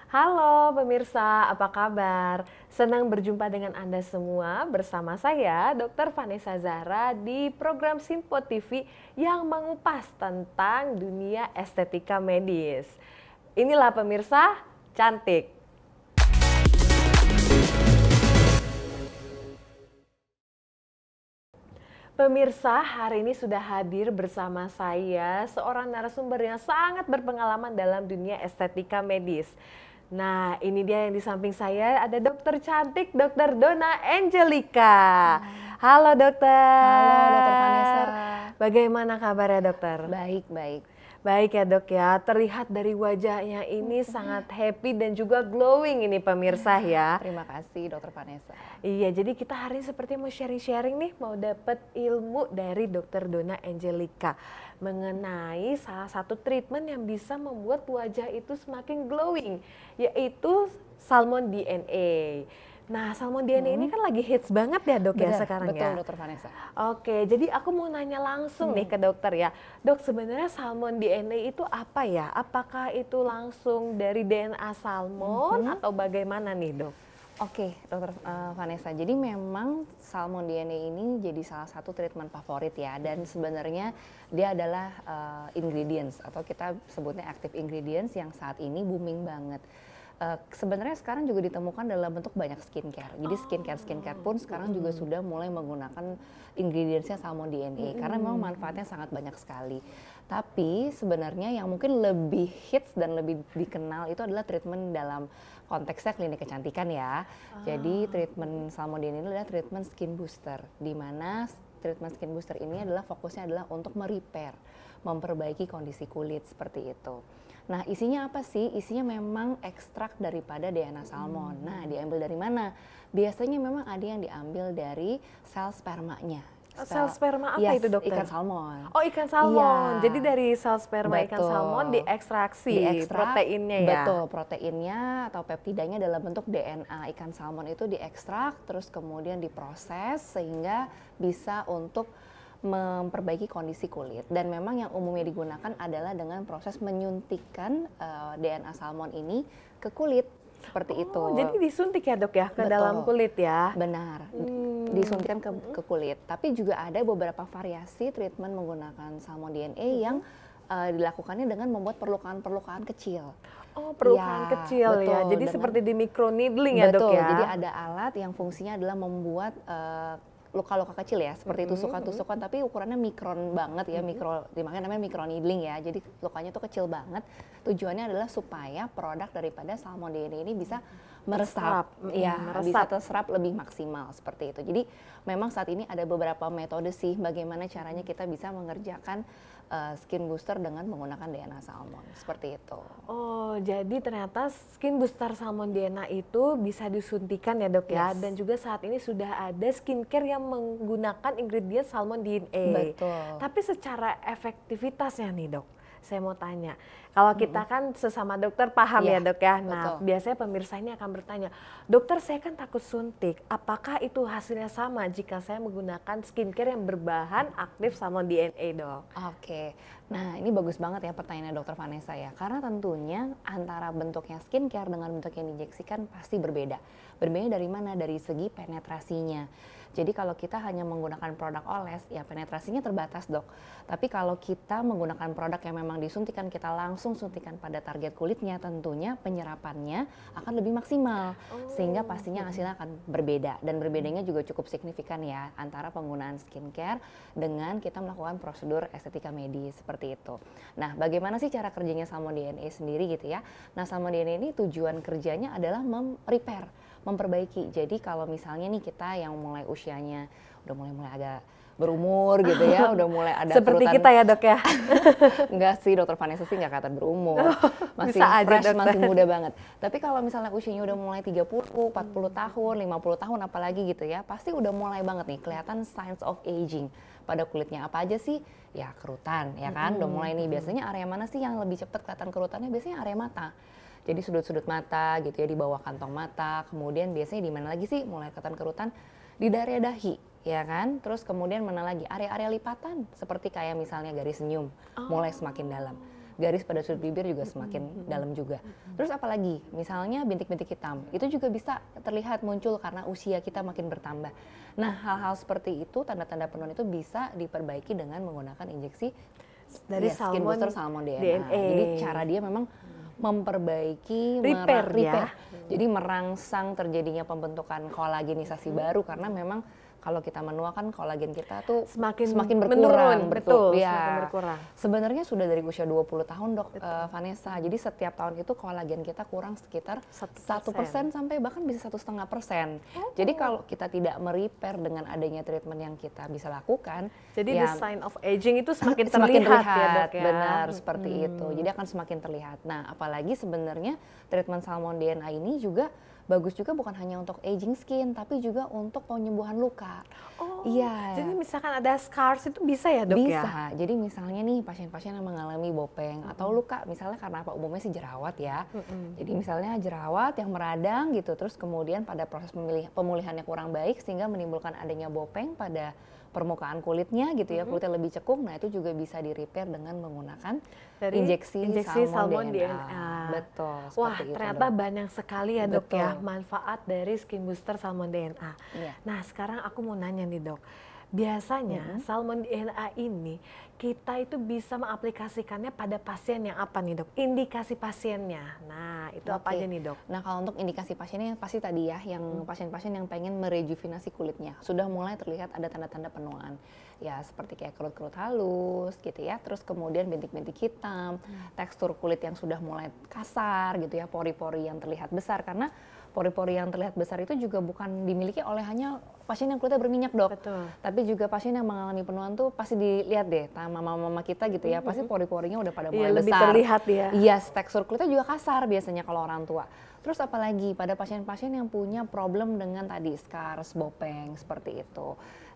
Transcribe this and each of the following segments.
Halo pemirsa, apa kabar? Senang berjumpa dengan Anda semua bersama saya, Dr. Vanessa Zahra di program Simpo TV yang mengupas tentang dunia estetika medis. Inilah pemirsa, cantik. Pemirsa, hari ini sudah hadir bersama saya seorang narasumber yang sangat berpengalaman dalam dunia estetika medis. Nah, ini dia yang di samping saya ada dokter cantik, Dokter Donna Angelica. Halo dokter. Halo Dokter Vanessa. Bagaimana kabarnya dokter? Baik, baik. Baik ya dok ya, terlihat dari wajahnya ini sangat happy dan juga glowing ini pemirsa ya. Terima kasih Dokter Vanessa. Iya, jadi kita hari ini seperti mau sharing-sharing nih, mau dapat ilmu dari Dokter Donna Angelica mengenai salah satu treatment yang bisa membuat wajah itu semakin glowing, yaitu Salmon DNA. Nah, Salmon DNA ini kan lagi hits banget ya dok ya Benar, sekarang betul ya. Dokter Vanessa. Oke, jadi aku mau nanya langsung nih ke dokter ya. Dok, sebenarnya Salmon DNA itu apa ya? Apakah itu langsung dari DNA salmon atau bagaimana nih dok? Oke, Dokter Vanessa. Jadi memang Salmon DNA ini jadi salah satu treatment favorit ya. Dan sebenarnya dia adalah ingredients atau kita sebutnya active ingredients yang saat ini booming banget. Sebenarnya sekarang juga ditemukan dalam bentuk banyak skincare. Jadi skincare pun sekarang juga sudah mulai menggunakan ingredientsnya Salmon DNA karena memang manfaatnya sangat banyak sekali. Tapi sebenarnya yang mungkin lebih hits dan lebih dikenal itu adalah treatment dalam konteksnya klinik kecantikan ya. Jadi treatment Salmon DNA ini adalah treatment skin booster, di mana treatment skin booster ini adalah fokusnya adalah untuk merepair, memperbaiki kondisi kulit seperti itu. Nah, isinya apa sih? Isinya memang ekstrak daripada DNA salmon. Nah, diambil dari mana? Biasanya memang ada yang diambil dari sel spermanya. Sel sperma apa itu dokter? Ikan salmon. Oh, ikan salmon. Iya. Jadi dari sel sperma ikan Betul. salmon diekstraksi proteinnya ya. Betul, proteinnya atau peptidanya dalam bentuk DNA ikan salmon itu diekstrak, terus kemudian diproses sehingga bisa untuk memperbaiki kondisi kulit. Dan memang yang umumnya digunakan adalah dengan proses menyuntikkan DNA salmon ini ke kulit seperti itu. Jadi disuntik ya dok ya ke Betul. dalam kulit ya? Benar, disuntikkan ke kulit. Tapi juga ada beberapa variasi treatment menggunakan Salmon DNA yang dilakukannya dengan membuat perlukaan-perlukaan kecil. Oh, perlukaan Ya, kecil ya. betul, Jadi dengan- seperti di microneedling ya dok Betul, ya? jadi ada alat yang fungsinya adalah membuat luka-luka kecil ya, seperti tusukan-tusukan tapi ukurannya mikron banget ya, makanya namanya microneedling ya. Jadi lukanya tuh kecil banget. Tujuannya adalah supaya produk daripada Salmon DNA ini bisa meresap, bisa terserap lebih maksimal seperti itu. Jadi memang saat ini ada beberapa metode sih bagaimana caranya kita bisa mengerjakan skin booster dengan menggunakan DNA salmon seperti itu. Oh, jadi ternyata skin booster salmon DNA itu bisa disuntikan ya dok ya? Yes. Dan juga saat ini sudah ada skincare yang menggunakan ingredient salmon DNA. Betul. Tapi secara efektivitasnya nih dok, saya mau tanya. Kalau kita kan sesama dokter paham ya Iya, dok ya? Nah, betul. biasanya pemirsa ini akan bertanya, dokter saya kan takut suntik, apakah itu hasilnya sama jika saya menggunakan skincare yang berbahan aktif salmon DNA dok? Oke, nah ini bagus banget ya pertanyaannya Dokter Vanessa ya, karena tentunya antara bentuknya skincare dengan bentuk yang diinjeksikan pasti berbeda. Berbeda dari mana? Dari segi penetrasinya. Jadi kalau kita hanya menggunakan produk oles, ya penetrasinya terbatas dok. Tapi kalau kita menggunakan produk yang memang disuntikan, kita langsung suntikan pada target kulitnya, tentunya penyerapannya akan lebih maksimal. Sehingga pastinya hasilnya akan berbeda. Dan berbedanya juga cukup signifikan ya, antara penggunaan skincare dengan kita melakukan prosedur estetika medis, seperti itu. Nah, bagaimana sih cara kerjanya Salmon DNA sendiri gitu ya? Nah, Salmon DNA ini tujuan kerjanya adalah repair, memperbaiki. Jadi kalau misalnya nih kita yang mulai usianya udah mulai agak berumur gitu ya, udah mulai ada Seperti kerutan. kita ya dok ya? Enggak sih, Dokter Vanessa sih nggak kelihatan berumur, masih bisa aja, fresh, dokter. masih muda banget. Tapi kalau misalnya usianya udah mulai 30, 40 tahun, 50 tahun apalagi gitu ya, pasti udah mulai banget nih kelihatan signs of aging pada kulitnya. Apa aja sih? Ya kerutan ya kan, udah mulai nih. Biasanya area mana sih yang lebih cepat kelihatan kerutannya? Biasanya area mata. Jadi sudut-sudut mata gitu ya, di bawah kantong mata. Kemudian biasanya di mana lagi sih mulai kelihatan kerutan? Di daerah dahi, ya kan? Terus kemudian mana lagi? Area-area lipatan, seperti kayak misalnya garis senyum, mulai semakin dalam. garis pada sudut bibir juga semakin dalam juga. Terus apalagi, misalnya bintik-bintik hitam, itu juga bisa terlihat muncul karena usia kita makin bertambah. Nah, hal-hal seperti itu, tanda-tanda penuaan itu bisa diperbaiki dengan menggunakan injeksi dari skin booster salmon DNA. Jadi cara dia memang memperbaiki, repair ya. Jadi merangsang terjadinya pembentukan kolagenisasi baru, karena memang kalau kita menua kan kolagen kita tuh semakin berkurang, betul ya. Semakin berkurang. Sebenarnya sudah dari usia 20 tahun dok, Vanessa. Jadi setiap tahun itu kolagen kita kurang sekitar 1% sampai bahkan bisa 1,5%. Jadi kalau kita tidak merepair dengan adanya treatment yang kita bisa lakukan, jadi ya, the sign of aging itu semakin terlihat ya dok ya. Benar, seperti itu. Jadi akan semakin terlihat. Nah, apalagi sebenarnya treatment salmon DNA ini juga bagus juga bukan hanya untuk aging skin, tapi juga untuk penyembuhan luka. Oh, iya. Jadi misalkan ada scars itu bisa ya dok ya? Bisa. Jadi misalnya nih pasien-pasien yang mengalami bopeng atau luka, misalnya karena apa, umumnya sih jerawat ya. Jadi misalnya jerawat yang meradang gitu, terus kemudian pada proses pemulihannya kurang baik sehingga menimbulkan adanya bopeng pada permukaan kulitnya gitu ya, kulitnya lebih cekung. Nah, itu juga bisa di-repair dengan menggunakan dari injeksi salmon DNA. Betul. Wah, itu, ternyata dok. banyak sekali ya dok ya manfaat dari skin booster salmon DNA. Iya. Nah, sekarang aku mau nanya nih dok. Biasanya salmon DNA ini kita itu bisa mengaplikasikannya pada pasien yang apa nih dok? Indikasi pasiennya. Nah, itu apa aja nih dok? Nah, kalau untuk indikasi pasiennya pasti tadi ya, yang pasien-pasien yang pengen merejuvenasi kulitnya. Sudah mulai terlihat ada tanda-tanda penuaan. Ya, seperti kayak kerut-kerut halus gitu ya. Terus kemudian bintik-bintik hitam, tekstur kulit yang sudah mulai kasar gitu ya, pori-pori yang terlihat besar. Karena pori-pori yang terlihat besar itu juga bukan dimiliki oleh hanya pasien yang kulitnya berminyak dok. Betul. Tapi juga pasien yang mengalami penuaan tuh pasti dilihat deh, mama-mama kita gitu ya, pasti pori-porinya udah pada mulai lebih besar. Terlihat ya. Iya, tekstur kulitnya juga kasar biasanya kalau orang tua. Terus apalagi pada pasien-pasien yang punya problem dengan tadi scars, bopeng, seperti itu.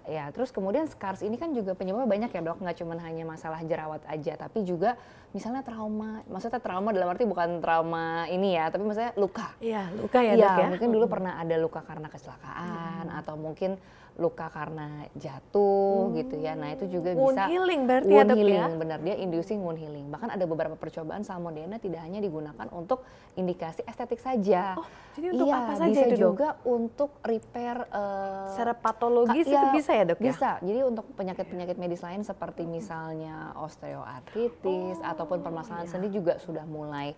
Ya, terus kemudian scars ini kan juga penyebabnya banyak ya dok, nggak cuma hanya masalah jerawat aja, tapi juga misalnya trauma. Maksudnya trauma dalam arti bukan trauma ini ya, tapi maksudnya luka. Iya, luka ya dok ya. Mungkin dulu pernah ada luka karena kecelakaan, atau mungkin luka karena jatuh gitu ya. Nah, itu juga wound bisa healing berarti ya dok ya. Benar, dia inducing wound healing. Bahkan ada beberapa percobaan salmon DNA tidak hanya digunakan untuk indikasi estetik saja. Oh, jadi untuk apa saja bisa itu dok? juga untuk repair secara patologis itu bisa ya dok ya? Bisa. Jadi untuk penyakit-penyakit medis lain seperti misalnya osteoartritis ataupun permasalahan sendi juga sudah mulai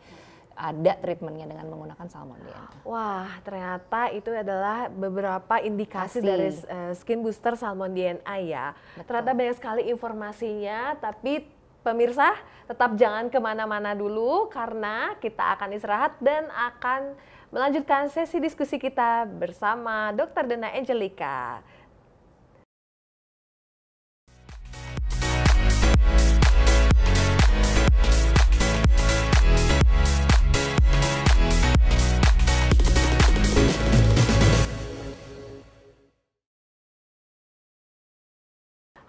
ada treatmentnya dengan menggunakan salmon DNA. Wah, ternyata itu adalah beberapa indikasi dari skin booster salmon DNA ya. Betul. Ternyata banyak sekali informasinya, tapi pemirsa tetap jangan kemana-mana dulu karena kita akan istirahat dan akan melanjutkan sesi diskusi kita bersama Dr. Dona Angelika.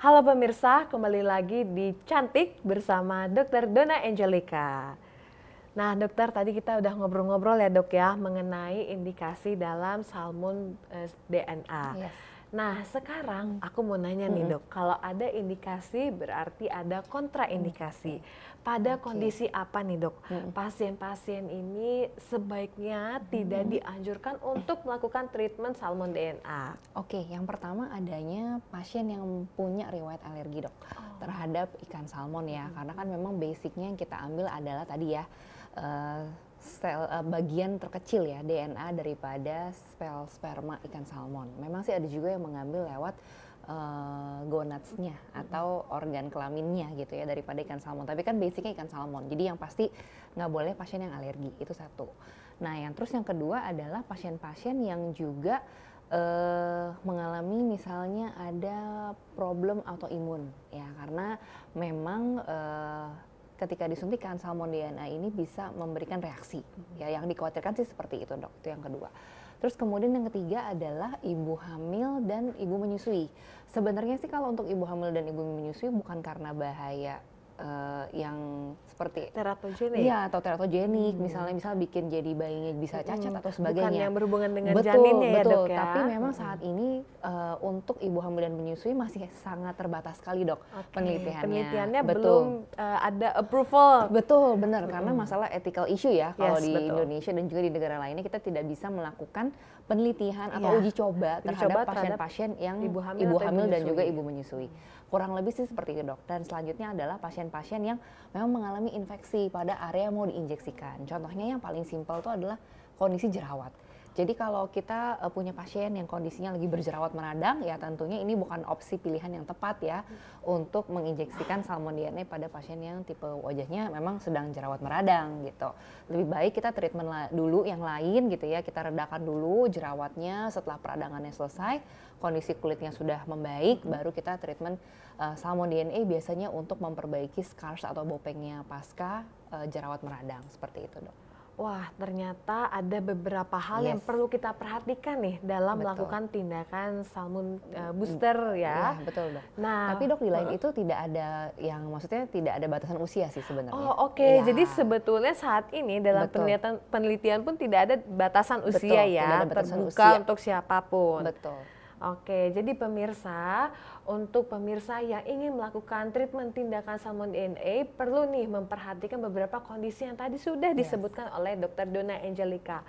Halo pemirsa, kembali lagi di Cantik bersama Dr. Dona Angelika. Nah dokter, tadi kita udah ngobrol-ngobrol ya dok ya mengenai indikasi dalam salmon DNA. Yes. Nah sekarang aku mau nanya nih dok, kalau ada indikasi berarti ada kontraindikasi. Pada kondisi apa nih dok, pasien-pasien ini sebaiknya tidak dianjurkan untuk melakukan treatment salmon DNA? Oke, yang pertama adanya pasien yang punya riwayat alergi dok terhadap ikan salmon ya, karena kan memang basicnya yang kita ambil adalah tadi ya sel bagian terkecil ya DNA daripada sel sperma ikan salmon. Memang sih ada juga yang mengambil lewat gonadsnya atau organ kelaminnya gitu ya daripada ikan salmon. Tapi kan basicnya ikan salmon. Jadi yang pasti nggak boleh pasien yang alergi, itu satu. Nah yang kedua adalah pasien-pasien yang juga mengalami misalnya ada problem autoimun ya, karena memang ketika disuntikan salmon DNA ini bisa memberikan reaksi ya, yang dikhawatirkan sih seperti itu dok, itu yang kedua. Terus kemudian yang ketiga adalah ibu hamil dan ibu menyusui. Sebenarnya sih kalau untuk ibu hamil dan ibu menyusui bukan karena bahaya yang seperti teratogenik. iya atau teratogenik misalnya bikin jadi bayinya bisa cacat atau sebagainya. Bukan yang berhubungan dengan Betul, janinnya ya betul. dok ya. Tapi memang saat ini untuk ibu hamil dan menyusui masih sangat terbatas sekali dok penelitiannya. Penelitiannya Betul. belum ada approval. Betul, benar. Karena masalah ethical issue ya kalau Yes, di betul. Indonesia dan juga di negara lainnya kita tidak bisa melakukan penelitian atau Iya. uji coba Uji terhadap coba terhadap pasien-pasien yang ibu hamil ibu atau ibu hamil dan menyusui. juga ibu menyusui. Kurang lebih sih seperti itu dok. Dan selanjutnya adalah pasien-pasien yang memang mengalami infeksi pada area yang mau diinjeksikan. Contohnya yang paling simpel itu adalah kondisi jerawat. Jadi kalau kita punya pasien yang kondisinya lagi berjerawat meradang, ya tentunya ini bukan opsi pilihan yang tepat ya untuk menginjeksikan salmon DNA pada pasien yang tipe wajahnya memang sedang jerawat meradang gitu. Lebih baik kita treatment dulu yang lain gitu ya, kita redakan dulu jerawatnya, setelah peradangannya selesai, kondisi kulitnya sudah membaik, baru kita treatment salmon DNA biasanya untuk memperbaiki scars atau bopengnya pasca jerawat meradang, seperti itu dok. Wah, ternyata ada beberapa hal yang Yes. perlu kita perhatikan nih dalam Betul. melakukan tindakan salmon booster ya. Iya, betul dok. Nah, Tapi dok di lain itu tidak ada yang maksudnya tidak ada batasan usia sih sebenarnya. oh oke, Iya. jadi sebetulnya saat ini dalam Betul. penelitian pun tidak ada batasan Betul, usia tidak ya, ada batasan terbuka usia. untuk siapapun. Betul. Oke, jadi pemirsa, untuk pemirsa yang ingin melakukan treatment tindakan salmon DNA perlu nih memperhatikan beberapa kondisi yang tadi sudah Yes. disebutkan oleh Dr. Donna Angelica.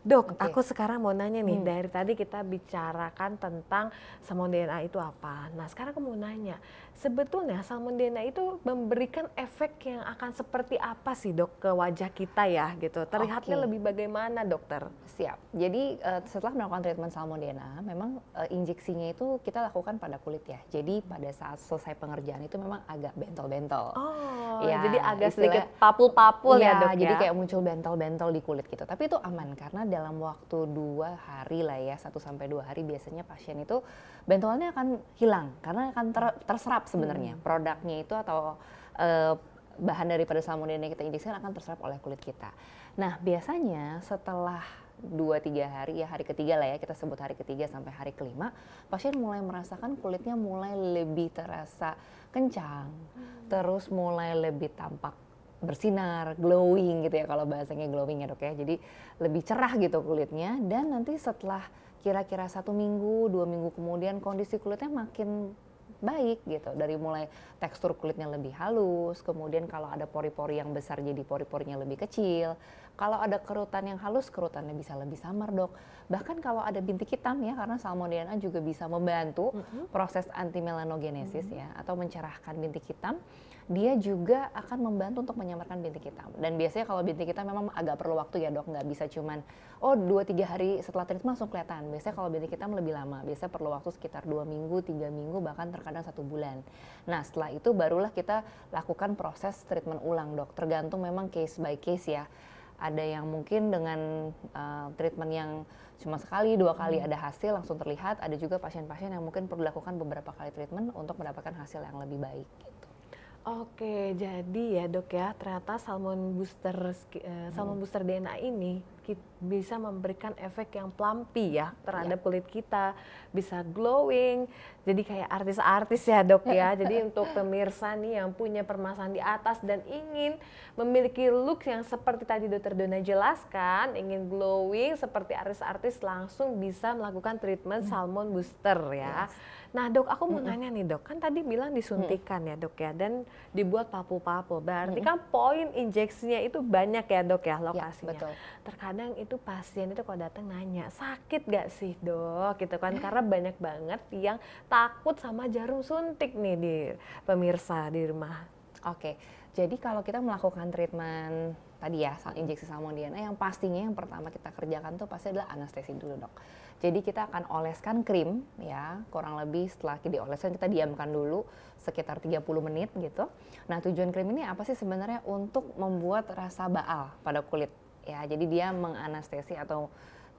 Dok, Oke. aku sekarang mau nanya nih, dari tadi kita bicarakan tentang salmon DNA itu apa. Nah, sekarang aku mau nanya, sebetulnya salmon DNA itu memberikan efek yang akan seperti apa sih dok ke wajah kita ya gitu? Terlihatnya Oke. lebih bagaimana dokter? Siap. Jadi setelah melakukan treatment salmon DNA, memang injeksinya itu kita lakukan pada kulit ya. Jadi pada saat selesai pengerjaan itu memang agak bentol-bentol. Oh, Ya, jadi agak istilah- sedikit papul-papul ya Iya, dok jadi ya? kayak muncul bentol-bentol di kulit gitu. Tapi itu aman karena dalam waktu 2 hari lah ya, 1-2 hari biasanya pasien itu bentolannya akan hilang karena akan terserap sebenarnya. Produknya itu atau bahan daripada salmon DNA yang kita injeksikan akan terserap oleh kulit kita. Nah, biasanya setelah 2-3 hari, ya hari ketiga lah ya, kita sebut hari ketiga sampai hari kelima, pasien mulai merasakan kulitnya mulai lebih terasa kencang, terus mulai lebih tampak bersinar, glowing gitu ya kalau bahasanya glowing ya dok ya. Jadi lebih cerah gitu kulitnya, dan nanti setelah kira-kira 1 minggu, 2 minggu kemudian kondisi kulitnya makin baik gitu. Dari mulai tekstur kulitnya lebih halus, kemudian kalau ada pori-pori yang besar jadi pori-porinya lebih kecil. Kalau ada kerutan yang halus, kerutannya bisa lebih samar dok. Bahkan kalau ada bintik hitam ya, karena salmon DNA juga bisa membantu proses antimelanogenesis ya, atau mencerahkan bintik hitam. Dia juga akan membantu untuk menyamarkan bintik hitam. Dan biasanya kalau bintik hitam memang agak perlu waktu ya dok, nggak bisa cuman 2-3 hari setelah treatment langsung kelihatan. Biasanya kalau bintik hitam lebih lama, biasanya perlu waktu sekitar 2 minggu, 3 minggu, bahkan terkadang 1 bulan. Nah setelah itu barulah kita lakukan proses treatment ulang dok, tergantung memang case by case ya. Ada yang mungkin dengan treatment yang cuma sekali, 2 kali ada hasil langsung terlihat, ada juga pasien-pasien yang mungkin perlu dilakukan beberapa kali treatment untuk mendapatkan hasil yang lebih baik gitu. Oke, jadi ya dok ya, ternyata salmon booster DNA ini bisa memberikan efek yang plumpy ya terhadap kulit kita, bisa glowing, jadi kayak artis-artis ya dok ya. Jadi untuk pemirsa nih yang punya permasalahan di atas dan ingin memiliki look yang seperti tadi Dr. Donna jelaskan, ingin glowing seperti artis-artis, langsung bisa melakukan treatment salmon booster ya. Nah dok, aku mau nanya nih dok, kan tadi bilang disuntikan ya dok ya, dan dibuat papul-papul, berarti kan poin injeksinya itu banyak ya dok ya lokasinya. betul. Terkadang itu pasien itu kalau datang nanya, sakit gak sih dok gitu kan, karena banyak banget yang takut sama jarum suntik nih di pemirsa di rumah. Oke, jadi kalau kita melakukan treatment tadi ya, injeksi salmon DNA, yang pastinya yang pertama kita kerjakan tuh pasti adalah anestesi dulu dok. Jadi kita akan oleskan krim ya, kurang lebih setelah dioleskan kita diamkan dulu sekitar 30 menit gitu. Nah tujuan krim ini apa sih sebenarnya? Untuk membuat rasa baal pada kulit ya, jadi dia menganestesi atau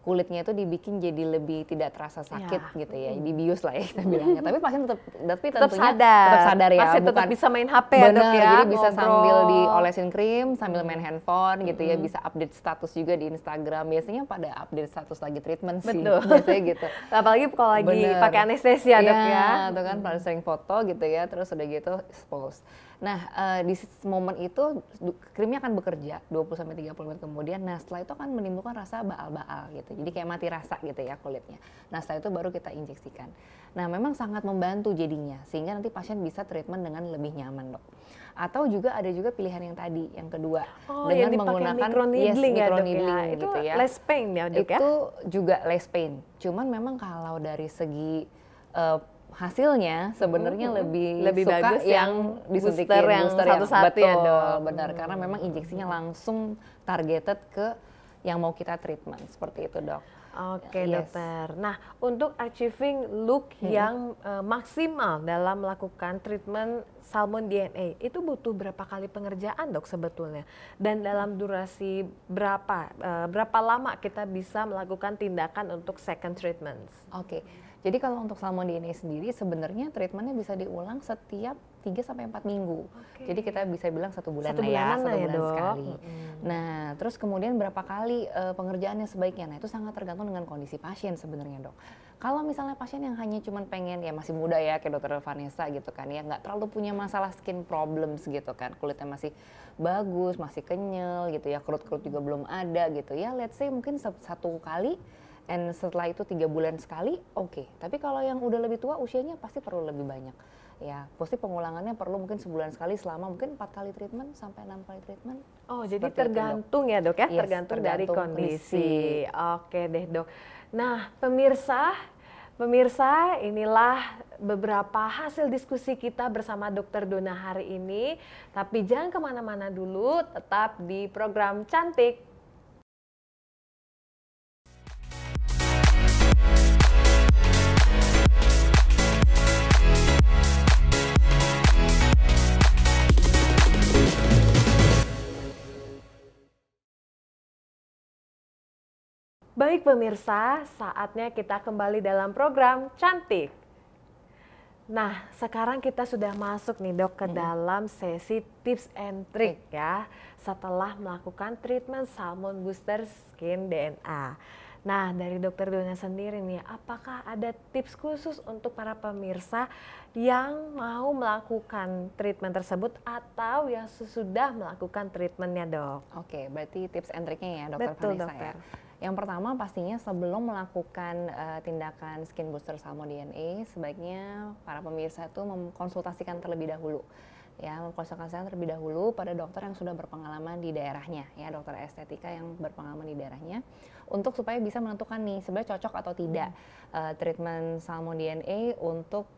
kulitnya itu dibikin jadi lebih tidak terasa sakit gitu ya, dibius lah ya kita bilangnya. Tapi pasien tetap tetap tentunya sadar. tetap sadar ya, Masih tetap bukan bisa main HP ya, Dok bener, ya. jadi bisa sambil ngobrol. diolesin krim, sambil main handphone gitu ya, bisa update status juga di Instagram. Biasanya pada update status lagi treatment sih, Betul. biasanya gitu. Apalagi kalau lagi Bener. pakai anestesia, Dok ya. Itu kan pada sering foto gitu ya, terus udah gitu expose. Nah, di momen itu krimnya akan bekerja 20-30 menit kemudian. Nah, setelah itu akan menimbulkan rasa baal-baal gitu. Jadi kayak mati rasa gitu ya kulitnya. Nah, setelah itu baru kita injeksikan. Nah, memang sangat membantu jadinya sehingga nanti pasien bisa treatment dengan lebih nyaman, Dok. Atau juga ada juga pilihan yang tadi, yang kedua, yang dengan dipakai menggunakan microneedling ya, Dok ya. microneedling Itu gitu ya. less pain ya, Dok ya. Itu juga less pain. Cuman memang kalau dari segi hasilnya sebenarnya lebih suka bagus yang disuntikin booster yang satu-satu ya, betul, Dok. benar, karena memang injeksinya langsung targeted ke yang mau kita treatment, seperti itu, Dok. Oke, Yes. Dokter. Nah, untuk achieving look yang maksimal dalam melakukan treatment salmon DNA, itu butuh berapa kali pengerjaan, Dok, sebetulnya? Dan dalam durasi berapa lama kita bisa melakukan tindakan untuk second treatment? Oke. Jadi kalau untuk salmon DNA sendiri sebenarnya treatmentnya bisa diulang setiap 3-4 minggu. Oke. Jadi kita bisa bilang 1 bulan Satu lah ya, bulanan 1 lah ya, bulan Dok. sekali. Nah, terus kemudian berapa kali pengerjaannya sebaiknya? Nah, itu sangat tergantung dengan kondisi pasien sebenarnya, Dok. Kalau misalnya pasien yang hanya cuman pengen ya masih muda ya kayak Dokter Vanessa gitu kan ya, nggak terlalu punya masalah skin problems gitu kan, kulitnya masih bagus, masih kenyal gitu ya, kerut-kerut juga belum ada gitu ya, let's say mungkin 1 kali. And setelah itu 3 bulan sekali, oke. Tapi kalau yang udah lebih tua usianya pasti perlu lebih banyak. Ya, pasti pengulangannya perlu mungkin sebulan sekali selama mungkin 4 kali treatment sampai 6 kali treatment. Oh, jadi Seperti itu, tergantung ya, Dok ya? Yes, tergantung dari tergantung kondisi. Oke deh, Dok. Nah, pemirsa, inilah beberapa hasil diskusi kita bersama Dr. Dona hari ini. Tapi jangan kemana-mana dulu, tetap di program Cantik. Baik pemirsa, saatnya kita kembali dalam program Cantik. Nah, sekarang kita sudah masuk nih, Dok, ke dalam sesi tips and trick ya, setelah melakukan treatment salmon booster skin DNA. Nah, dari Dokter Dona sendiri nih, apakah ada tips khusus untuk para pemirsa yang mau melakukan treatment tersebut atau yang sudah melakukan treatmentnya, Dok? Oke, berarti tips and triknya ya, Dokter Betul, Vanessa Dokter. ya. Yang pertama pastinya sebelum melakukan tindakan skin booster salmon DNA, sebaiknya para pemirsa itu mengkonsultasikan terlebih dahulu. Ya, mengkonsultasikan terlebih dahulu pada dokter yang sudah berpengalaman di daerahnya, ya, dokter estetika yang berpengalaman di daerahnya, untuk supaya bisa menentukan nih sebenarnya cocok atau tidak treatment salmon DNA untuk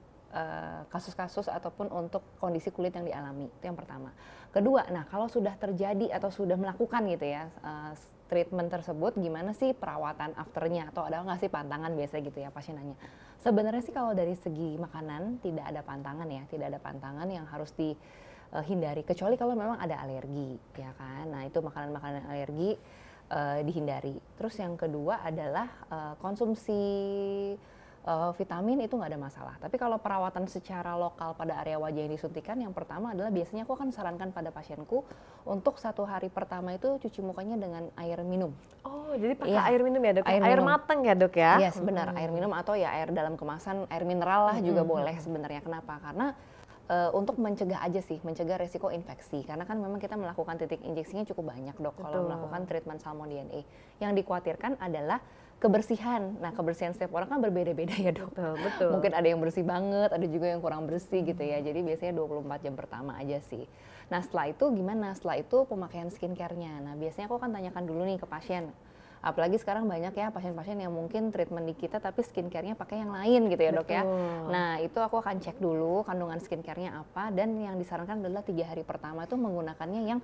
kasus-kasus ataupun untuk kondisi kulit yang dialami. Itu yang pertama. Kedua, nah kalau sudah terjadi atau sudah melakukan gitu ya treatment tersebut, gimana sih perawatan afternya atau ada nggak sih pantangan biasa gitu ya pasien nanya. Sebenarnya sih kalau dari segi makanan tidak ada pantangan ya, tidak ada pantangan yang harus dihindari kecuali kalau memang ada alergi ya kan. Nah itu makanan-makanan alergi dihindari. Terus yang kedua adalah konsumsi vitamin itu nggak ada masalah. Tapi kalau perawatan secara lokal pada area wajah yang disuntikan, yang pertama adalah biasanya aku akan sarankan pada pasienku untuk 1 hari pertama itu cuci mukanya dengan air minum. Oh, jadi pakai Iya, air minum ya, Dok? air Air minum. matang ya, Dok ya? Yes, benar, air minum atau ya air dalam kemasan, air mineral lah juga boleh sebenarnya. Kenapa? Karena untuk mencegah aja sih, mencegah resiko infeksi. Karena kan memang kita melakukan titik injeksinya cukup banyak, Dok, kalau melakukan treatment salmon DNA. Yang dikhawatirkan adalah kebersihan. Nah, kebersihan setiap orang kan berbeda-beda ya, Dok. Betul. Mungkin ada yang bersih banget, ada juga yang kurang bersih gitu ya. Jadi biasanya 24 jam pertama aja sih. Nah, setelah itu gimana? Setelah itu pemakaian skincare-nya. Nah, biasanya aku akan tanyakan dulu nih ke pasien. Apalagi sekarang banyak ya pasien-pasien yang mungkin treatment di kita tapi skincare-nya pakai yang lain gitu ya, Dok ya. Nah, itu aku akan cek dulu kandungan skincare-nya apa, dan yang disarankan adalah 3 hari pertama itu menggunakannya yang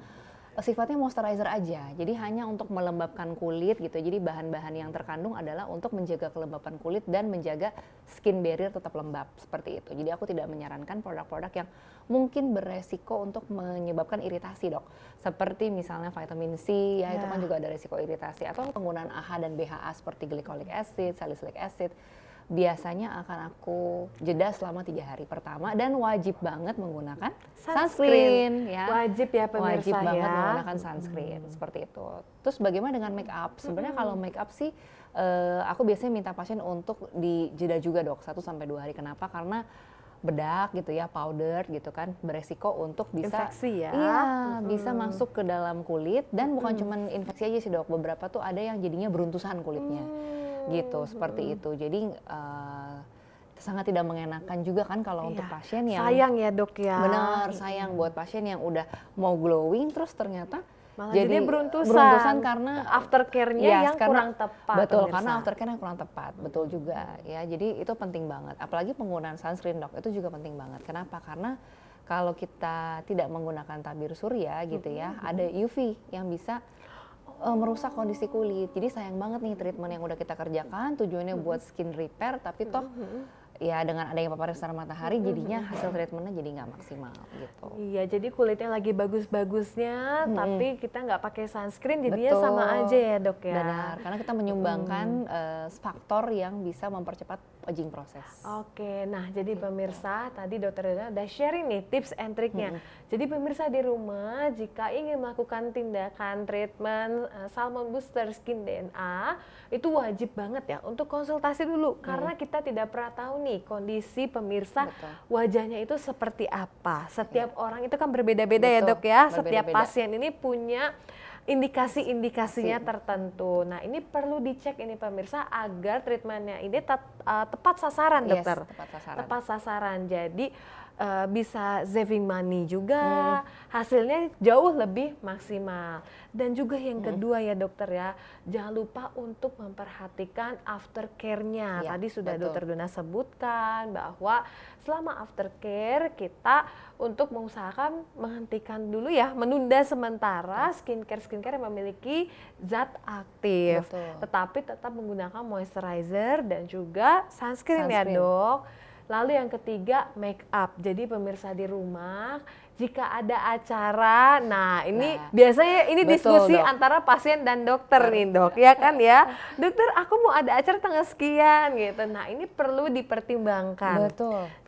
sifatnya moisturizer aja, jadi hanya untuk melembabkan kulit gitu. Jadi bahan-bahan yang terkandung adalah untuk menjaga kelembapan kulit dan menjaga skin barrier tetap lembab, seperti itu. Jadi aku tidak menyarankan produk-produk yang mungkin beresiko untuk menyebabkan iritasi, Dok. Seperti misalnya vitamin C, ya itu kan juga ada resiko iritasi. Atau penggunaan AHA dan BHA seperti glycolic acid, salicylic acid. Biasanya akan aku jeda selama 3 hari pertama dan wajib banget menggunakan sunscreen ya. Wajib ya pemirsa, wajib banget ya. menggunakan sunscreen seperti itu. Terus bagaimana dengan make up? Sebenarnya kalau make up sih aku biasanya minta pasien untuk dijeda juga, Dok, 1-2 hari. Kenapa? Karena bedak gitu ya, powder gitu kan, beresiko untuk bisa infeksi ya. Iya, bisa masuk ke dalam kulit dan bukan cuman infeksi aja sih, Dok. Beberapa tuh ada yang jadinya beruntusan kulitnya. Gitu, seperti itu. Jadi sangat tidak mengenakan juga kan kalau untuk pasien yang sayang ya, Dok ya. Benar, sayang buat pasien yang udah mau glowing terus ternyata malah jadi beruntusan karena aftercare-nya yang kurang tepat. Betul, pemirsa. karena aftercare yang kurang tepat, betul juga ya. Jadi itu penting banget. Apalagi penggunaan sunscreen, Dok, itu juga penting banget. Kenapa? Karena kalau kita tidak menggunakan tabir surya gitu ya, ada UV yang bisa merusak kondisi kulit. Jadi sayang banget nih treatment yang udah kita kerjakan tujuannya buat skin repair, tapi toh ya dengan adanya paparan sinar matahari jadinya hasil treatmentnya jadi nggak maksimal gitu. Iya, jadi kulitnya lagi bagus-bagusnya, tapi kita nggak pakai sunscreen, jadinya sama aja ya, Dok ya. Benar, karena kita menyumbangkan faktor yang bisa mempercepat aging proses. Oke, nah jadi pemirsa tadi Dokter Dona udah sharing nih tips and triknya. Jadi pemirsa di rumah jika ingin melakukan tindakan treatment Salmon Booster Skin DNA itu wajib banget ya untuk konsultasi dulu karena kita tidak pernah tahu nih kondisi pemirsa wajahnya itu seperti apa. Setiap orang itu kan berbeda-beda ya, Dok ya. Setiap pasien ini punya indikasi-indikasinya tertentu. Nah, ini perlu dicek ini pemirsa agar treatmentnya ini tepat sasaran, Dokter. Tepat sasaran. Jadi bisa saving money juga, hasilnya jauh lebih maksimal. Dan juga yang kedua ya, Dokter ya, jangan lupa untuk memperhatikan aftercare-nya. Tadi sudah Dokter Dona sebutkan bahwa selama aftercare kita untuk mengusahakan menghentikan dulu ya, menunda sementara skincare yang memiliki zat aktif. Tetapi tetap menggunakan moisturizer dan juga sunscreen ya, Dok. Lalu yang ketiga make up. Jadi pemirsa di rumah jika ada acara, nah ini biasanya ini diskusi antara pasien dan dokter nih, Dok, ya kan ya. Dokter, aku mau ada acara tanggal sekian gitu. Nah ini perlu dipertimbangkan.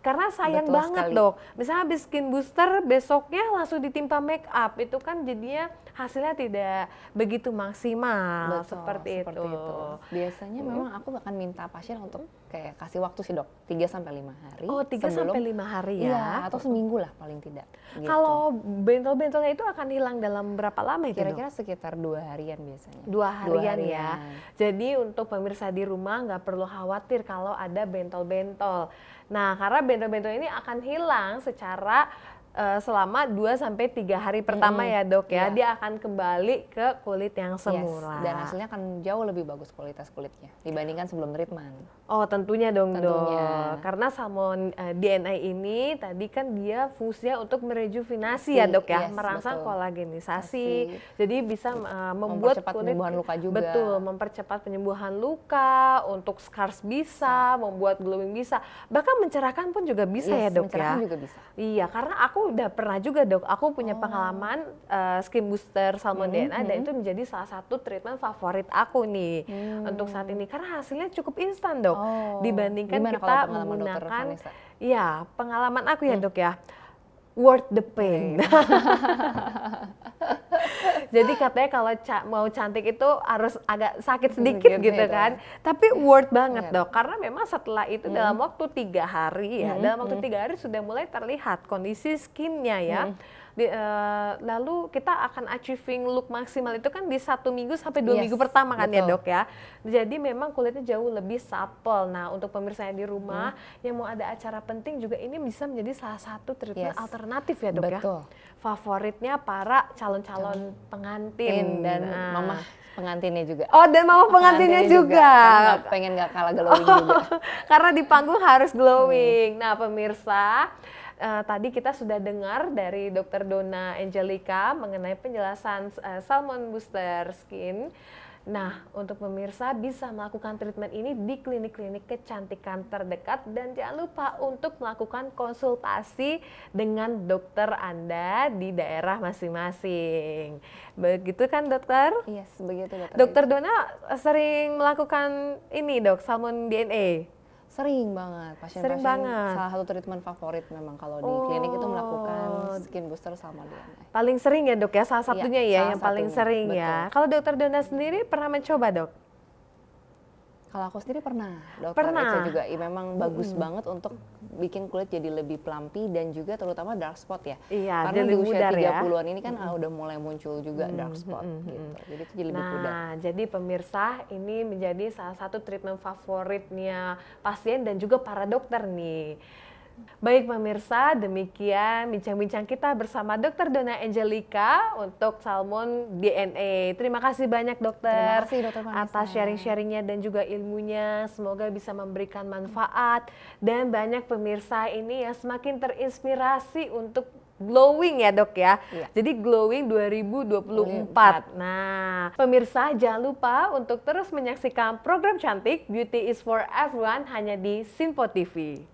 Karena sayang banget, Dok. Misalnya habis skin booster, besoknya langsung ditimpa make up, itu kan jadinya hasilnya tidak begitu maksimal. Seperti itu. Biasanya memang aku akan minta pasien untuk kayak kasih waktu sih, Dok, 3-5 hari. Oh, 3-5 hari ya? Iya, atau seminggu lah paling tidak. Gitu. Kalau bentol-bentolnya itu akan hilang dalam berapa lama itu? Kira-kira sekitar 2 harian biasanya. 2 harian ya. Jadi untuk pemirsa di rumah nggak perlu khawatir kalau ada bentol-bentol. Nah, karena bentol-bentol ini akan hilang secara selama 2-3 hari pertama ya, Dok ya. Dia akan kembali ke kulit yang semula. Dan hasilnya akan jauh lebih bagus kualitas kulitnya dibandingkan sebelum treatment. Oh, tentunya dong, Dok. Karena salmon DNA ini tadi kan dia fungsinya untuk merejuvenasi ya, Dok ya, merangsang kolagenisasi. Jadi bisa membuat kulit penyembuhan luka juga. Betul, mempercepat penyembuhan luka, untuk scars bisa, membuat glowing bisa, bahkan mencerahkan pun juga bisa ya, Dok ya. Mencerahkan juga bisa. Iya, karena aku udah pernah juga, Dok. Aku punya pengalaman skin booster salmon DNA dan itu menjadi salah satu treatment favorit aku nih untuk saat ini karena hasilnya cukup instan, Dok. Dibandingkan kita menggunakan pengalaman aku ya, Dok ya, worth the pain. Jadi katanya kalau mau cantik itu harus agak sakit sedikit gitu kan, tapi worth banget, Dok, karena memang setelah itu dalam waktu 3 hari ya, dalam waktu 3 hari sudah mulai terlihat kondisi skinnya ya. Lalu kita akan achieving look maksimal itu kan di 1 minggu sampai 2 minggu pertama kan ya, Dok ya. Jadi memang kulitnya jauh lebih supple. Nah, untuk pemirsa yang di rumah yang mau ada acara penting juga ini bisa menjadi salah satu treatment alternatif ya, Dok ya. Favoritnya para calon-calon pengantin dan mama pengantinnya juga. Oh, dan mama pengantinnya juga. Pengen nggak kalah glowing juga. Karena di panggung harus glowing. Nah, pemirsa, Tadi kita sudah dengar dari Dr. Donna Angelika mengenai penjelasan Salmon Booster Skin. Nah, untuk pemirsa bisa melakukan treatment ini di klinik-klinik kecantikan terdekat dan jangan lupa untuk melakukan konsultasi dengan dokter Anda di daerah masing-masing. Begitu kan, dokter? Yes, begitu dokter. Dokter Donna sering melakukan ini, Dok, Salmon DNA? Sering banget, Sering pasien-pasien banget. salah satu treatment favorit memang kalau di klinik itu melakukan skin booster sama DNA. Paling sering ya, Dok ya, salah satunya ya salah yang paling satunya, sering betul. ya. Kalau dokter Donna sendiri pernah mencoba, Dok? Kalau aku sendiri pernah, dokter. Pernah? Itu juga memang bagus banget untuk bikin kulit jadi lebih plumpy dan juga terutama dark spot ya. Iya, Karena jadi di usia mudar ya. 30-an ini kan udah mulai muncul juga dark spot gitu. Jadi itu jadi lebih pudar. Nah, jadi pemirsa ini menjadi salah satu treatment favoritnya pasien dan juga para dokter nih. Baik pemirsa, demikian bincang-bincang kita bersama Dr. Donna Angelika untuk Salmon DNA. Terima kasih banyak dokter, Terima kasih, Dr. Vanessa. atas sharing-sharingnya dan juga ilmunya. Semoga bisa memberikan manfaat dan banyak pemirsa ini yang semakin terinspirasi untuk glowing ya, Dok ya. Iya. Jadi glowing 2024. Nah, pemirsa jangan lupa untuk terus menyaksikan program cantik Beauty is for Everyone hanya di Simpo TV.